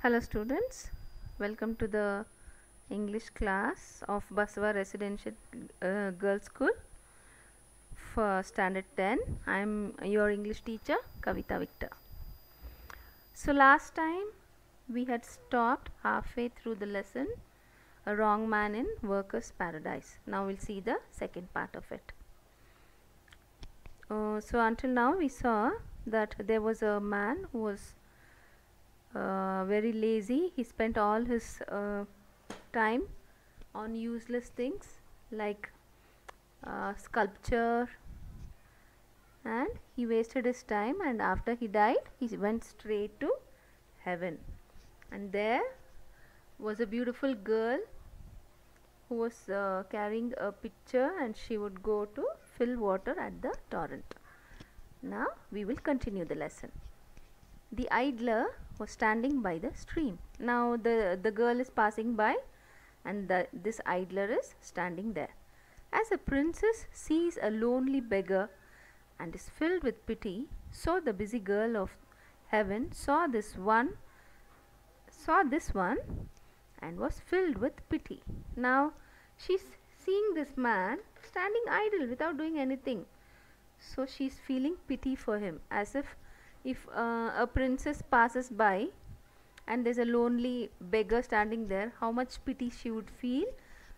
Hello students, welcome to the English class of Basava Residential Girls School for Standard 10. I am your English teacher Kavita Victor. So last time we had stopped halfway through the lesson, A Wrong Man in Workers' Paradise. Now we'll see the second part of it. So until now we saw that there was a man who was very lazy. He spent all his time on useless things like sculpture, and he wasted his time, and after he died he went straight to heaven, and there was a beautiful girl who was carrying a pitcher, and she would go to fill water at the torrent. Now we will continue the lesson. The idler was standing by the stream. Now the girl is passing by, and this idler is standing there. As a princess sees a lonely beggar and is filled with pity, so the busy girl of heaven saw this one and was filled with pity. Now she's seeing this man standing idle without doing anything, so she's feeling pity for him, as if a princess passes by and there's a lonely beggar standing there, how much pity she would feel.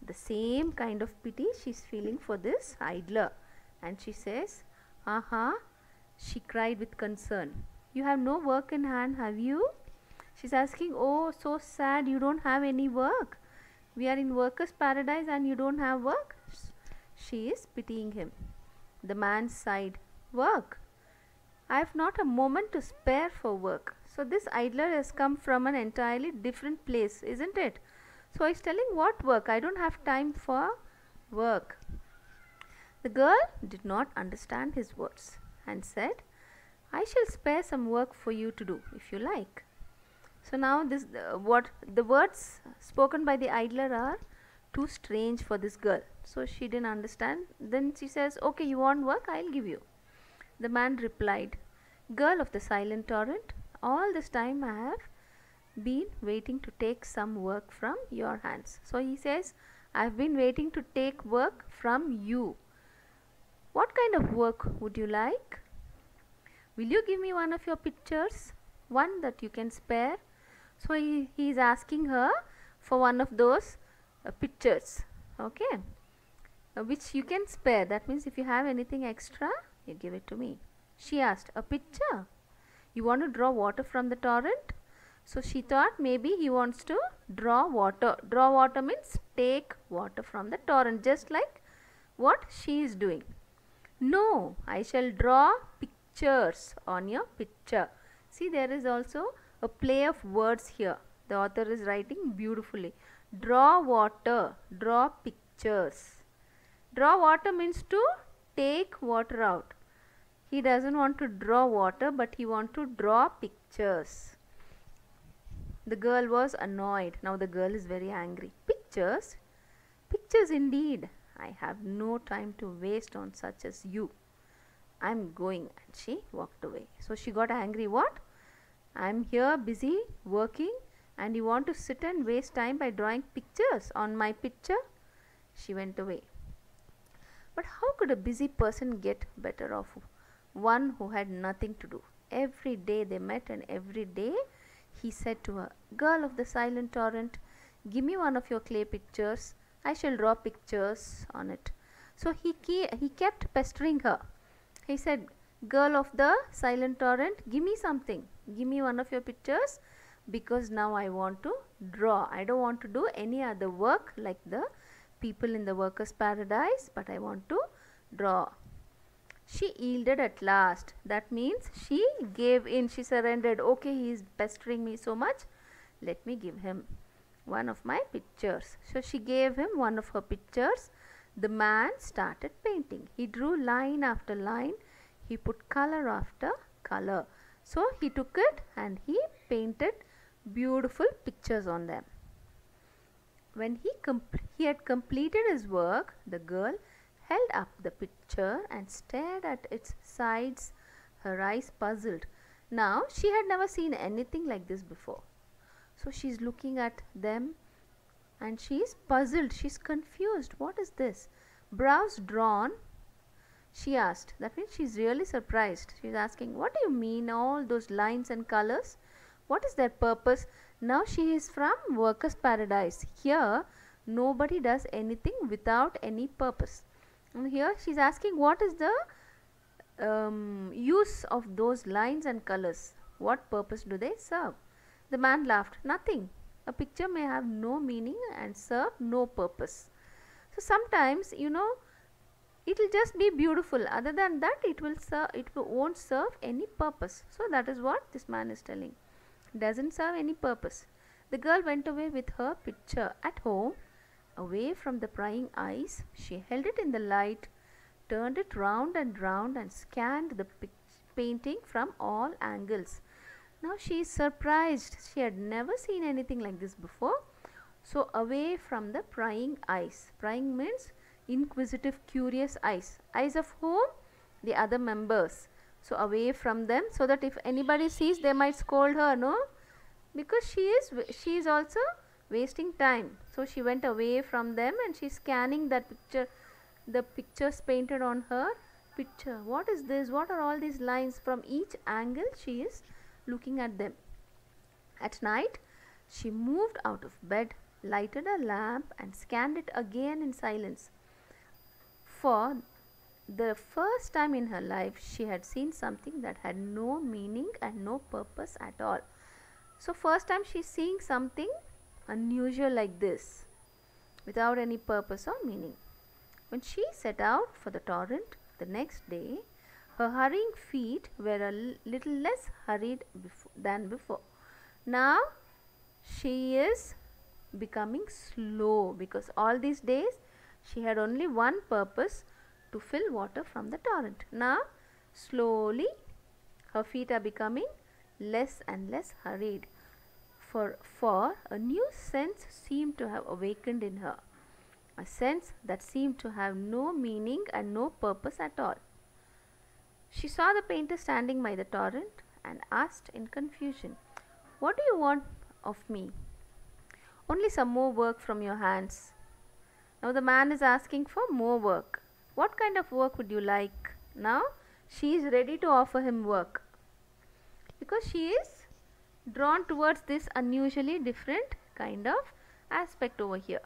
The same kind of pity she's feeling for this idler, and she says, "Aha!" She cried with concern. "You have no work in hand, have you?" She's asking, "Oh, so sad, you don't have any work. We are in workers' paradise and you don't have work." She is pitying him. The man sighed, "Work? I have not a moment to spare for work." So this idler has come from an entirely different place, isn't it? So he's telling, what work? I don't have time for work. The girl did not understand his words and said, "I shall spare some work for you to do if you like." So now what the words spoken by the idler are too strange for this girl. So she didn't understand. Then she says, "Okay, you want work? I'll give you." The man replied, "Girl of the silent torrent, all this time I have been waiting to take some work from your hands." So he says, "I've been waiting to take work from you. What kind of work would you like? Will you give me one of your pictures? One that you can spare?" So he is asking her for one of those pictures, okay, which you can spare. That means if you have anything extra, you give it to me. She asked, "A picture? You want to draw water from the torrent?" So she thought maybe he wants to draw water. Draw water means take water from the torrent, just like what she is doing. "No, I shall draw pictures on your picture." See, there is also a play of words here. The author is writing beautifully. Draw water, draw pictures. Draw water means to take water out. He doesn't want to draw water, but he wants to draw pictures. The girl was annoyed. Now the girl is very angry. "Pictures? Pictures indeed. I have no time to waste on such as you. I'm going." And she walked away. So she got angry. "What? I'm here busy working and you want to sit and waste time by drawing pictures on my picture?" She went away. But how could a busy person get better off one who had nothing to do? Every day they met, and every day he said to her, "Girl of the silent torrent, give me one of your clay pictures. I shall draw pictures on it." So he kept pestering her. He said, "Girl of the silent torrent, give me something. Give me one of your pictures, because now I want to draw. I don't want to do any other work like the people in the workers' paradise, but I want to draw." She yielded at last. That means she gave in. She surrendered. Okay, he is pestering me so much. Let me give him one of my pictures. So she gave him one of her pictures. The man started painting. He drew line after line. He put color after color. So he took it and he painted beautiful pictures on them. When he had completed his work, the girl held up the picture and stared at its sides, her eyes puzzled. Now she had never seen anything like this before. So she's looking at them and she's puzzled, she's confused. What is this? Brows drawn, she asked. That means she's really surprised. She's asking, what do you mean, all those lines and colors? What is their purpose? Now she is from workers' paradise. Here, nobody does anything without any purpose. And here she's asking, what is the use of those lines and colors? What purpose do they serve? The man laughed. Nothing. A picture may have no meaning and serve no purpose. So sometimes, you know, it will just be beautiful. Other than that, it won't serve any purpose. So that is what this man is telling. Doesn't serve any purpose. The girl went away with her picture at home, away from the prying eyes. She held it in the light, turned it round and scanned the painting from all angles. Now she is surprised. She had never seen anything like this before. So away from the prying eyes. Prying means inquisitive, curious eyes. Eyes of whom? The other members. So away from them, so that if anybody sees, they might scold her, no? Because she is also wasting time. So she went away from them and she's scanning that picture, the pictures painted on her picture. What is this? What are all these lines? From each angle she is looking at them. At night, she moved out of bed, lighted a lamp and scanned it again in silence. For the first time in her life, she had seen something that had no meaning and no purpose at all. So first time she is seeing something unusual like this, without any purpose or meaning. When she set out for the torrent the next day, her hurrying feet were a little less hurried than before. Now she is becoming slow, because all these days she had only one purpose, to fill water from the torrent. Now slowly her feet are becoming less and less hurried, for a new sense seemed to have awakened in her, a sense that seemed to have no meaning and no purpose at all. She saw the painter standing by the torrent and asked in confusion, "What do you want of me?" "Only some more work from your hands." Now the man is asking for more work. What kind of work would you like? Now she is ready to offer him work, because she is drawn towards this unusually different kind of aspect over here.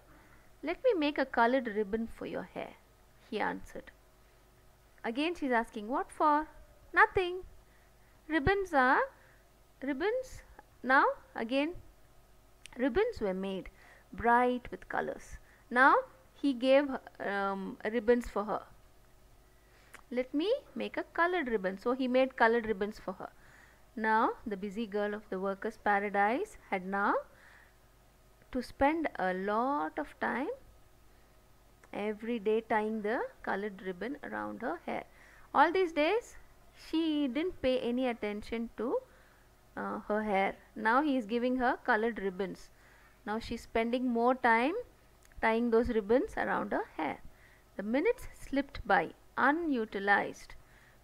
"Let me make a colored ribbon for your hair," he answered. Again she is asking, "What for?" "Nothing. Ribbons are ribbons." Now again ribbons were made bright with colors. Now he gave ribbons for her. "Let me make a colored ribbon." So he made colored ribbons for her. Now the busy girl of the workers' paradise had now to spend a lot of time every day tying the colored ribbon around her hair. All these days she didn't pay any attention to her hair. Now he is giving her colored ribbons. Now she is spending more time tying those ribbons around her hair. The minutes slipped by unutilized.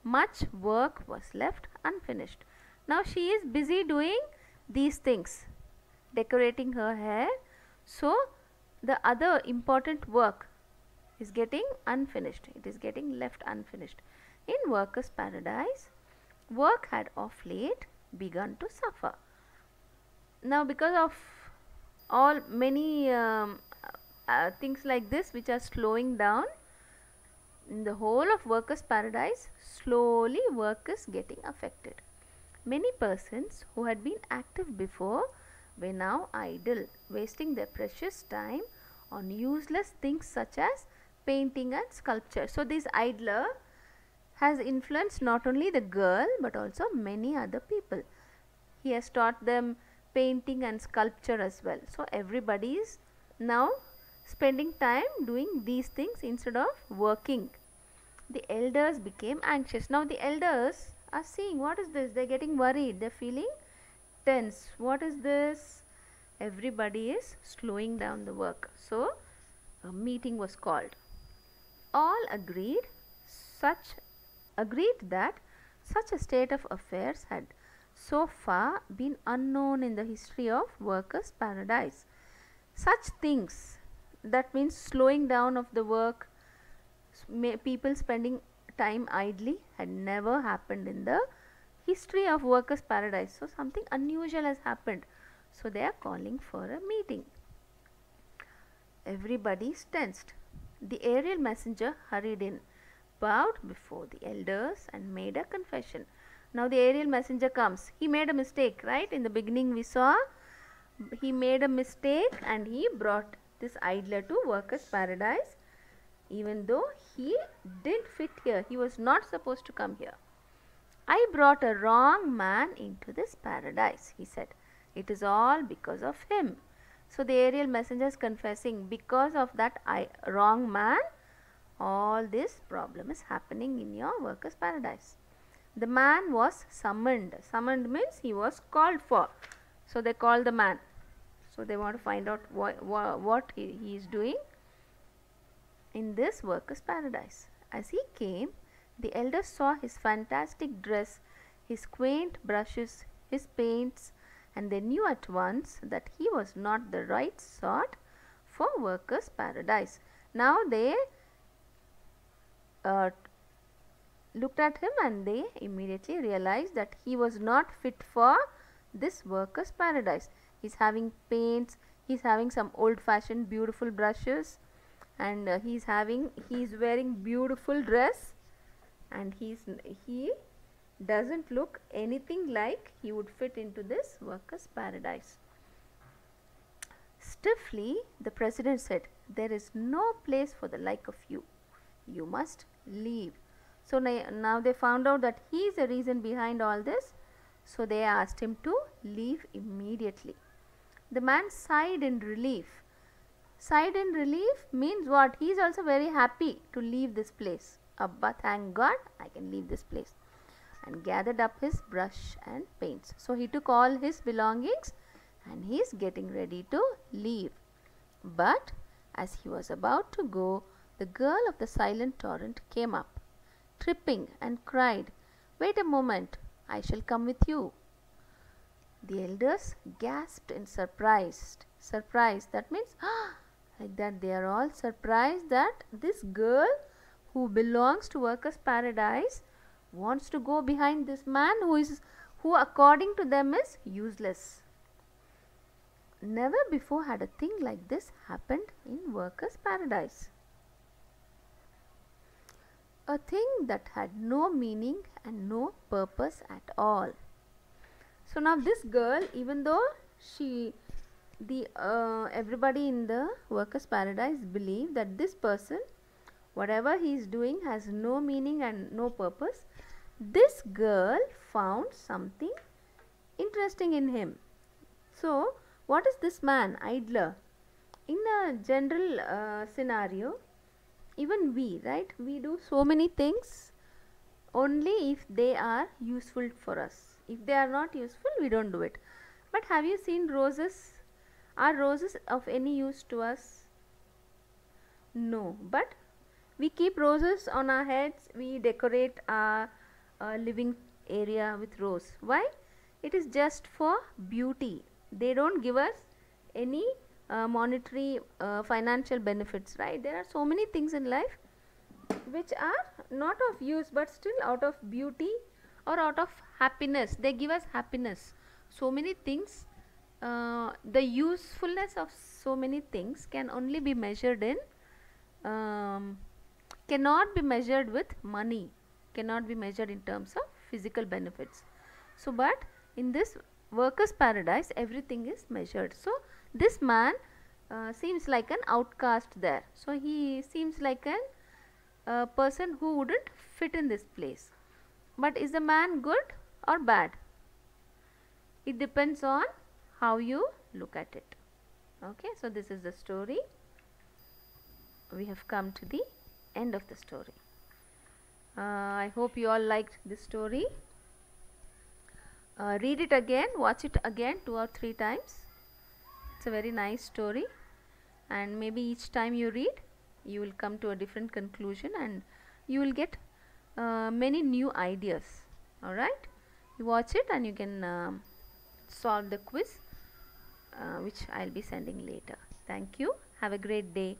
Much work was left unfinished. Now she is busy doing these things, decorating her hair. So the other important work is getting unfinished. It is getting left unfinished. In workers' paradise, work had of late begun to suffer. Now because of all many things like this which are slowing down, in the whole of workers' paradise, slowly work is getting affected. Many persons who had been active before were now idle, wasting their precious time on useless things such as painting and sculpture. So this idler has influenced not only the girl but also many other people. He has taught them painting and sculpture as well. So everybody is now spending time doing these things instead of working. The elders became anxious. Now the elders are seeing, what is this? They are getting worried. They are feeling tense. What is this? Everybody is slowing down the work. So a meeting was called. All agreed that such a state of affairs had so far been unknown in the history of workers' paradise. Such things, that means slowing down of the work, people spending time idly, had never happened in the history of workers' paradise. So something unusual has happened. So they are calling for a meeting. Everybody is tensed. The aerial messenger hurried in, bowed before the elders, and made a confession. Now the aerial messenger comes. He made a mistake, right? In the beginning we saw he made a mistake and he brought this idler to workers' paradise, even though he didn't fit here. He was not supposed to come here. I brought a wrong man into this paradise, he said. It is all because of him. So the aerial messenger is confessing, because of that wrong man, all this problem is happening in your workers' paradise. The man was summoned. Summoned means he was called for. So they call the man. So they want to find out what he is doing in this workers' paradise. As he came, the elders saw his fantastic dress, his quaint brushes, his paints, and they knew at once that he was not the right sort for workers' paradise. Now they looked at him and they immediately realized that he was not fit for this workers' paradise. He is having paints, he is having some old fashioned beautiful brushes, and he is wearing beautiful dress, and he doesn't look anything like he would fit into this workers' paradise. Stiffly the president said, "There is no place for the like of you. You must leave." So now they found out that he is the reason behind all this. So they asked him to leave immediately. The man sighed in relief. Sighed in relief means what? He is also very happy to leave this place. Abba, thank God I can leave this place. And gathered up his brush and paints. So he took all his belongings and he is getting ready to leave. But as he was about to go, the girl of the silent torrent came up, tripping, and cried, "Wait a moment, I shall come with you." The elders gasped in surprise. That means like that they are all surprised that this girl who belongs to workers' paradise wants to go behind this man who according to them is useless. Never before had a thing like this happened in workers' paradise. A thing that had no meaning and no purpose at all. So now this girl, even though everybody in the workers' paradise believe that this person, whatever he is doing, has no meaning and no purpose, this girl found something interesting in him. So what is this man, idler? In a general scenario, even we, right, we do so many things only if they are useful for us. If they are not useful, we don't do it. But have you seen roses? Are roses of any use to us? No. But we keep roses on our heads. We decorate our living area with rose. Why? It is just for beauty. They don't give us any monetary financial benefits, right? There are so many things in life which are not of use, but still out of beauty or out of happiness. They give us happiness. So many things, the usefulness of so many things can only be measured in cannot be measured with money, cannot be measured in terms of physical benefits. So but in this workers' paradise everything is measured. So this man seems like an outcast there. So he seems like an person who wouldn't fit in this place. But is the man good or bad? It depends on how you look at it. Okay, so this is the story. We have come to the end of the story. I hope you all liked this story. Read it again, watch it again 2 or 3 times. It's a very nice story, and maybe each time you read you will come to a different conclusion and you will get many new ideas. Alright, You watch it and you can solve the quiz which I'll be sending later. Thank you. Have a great day.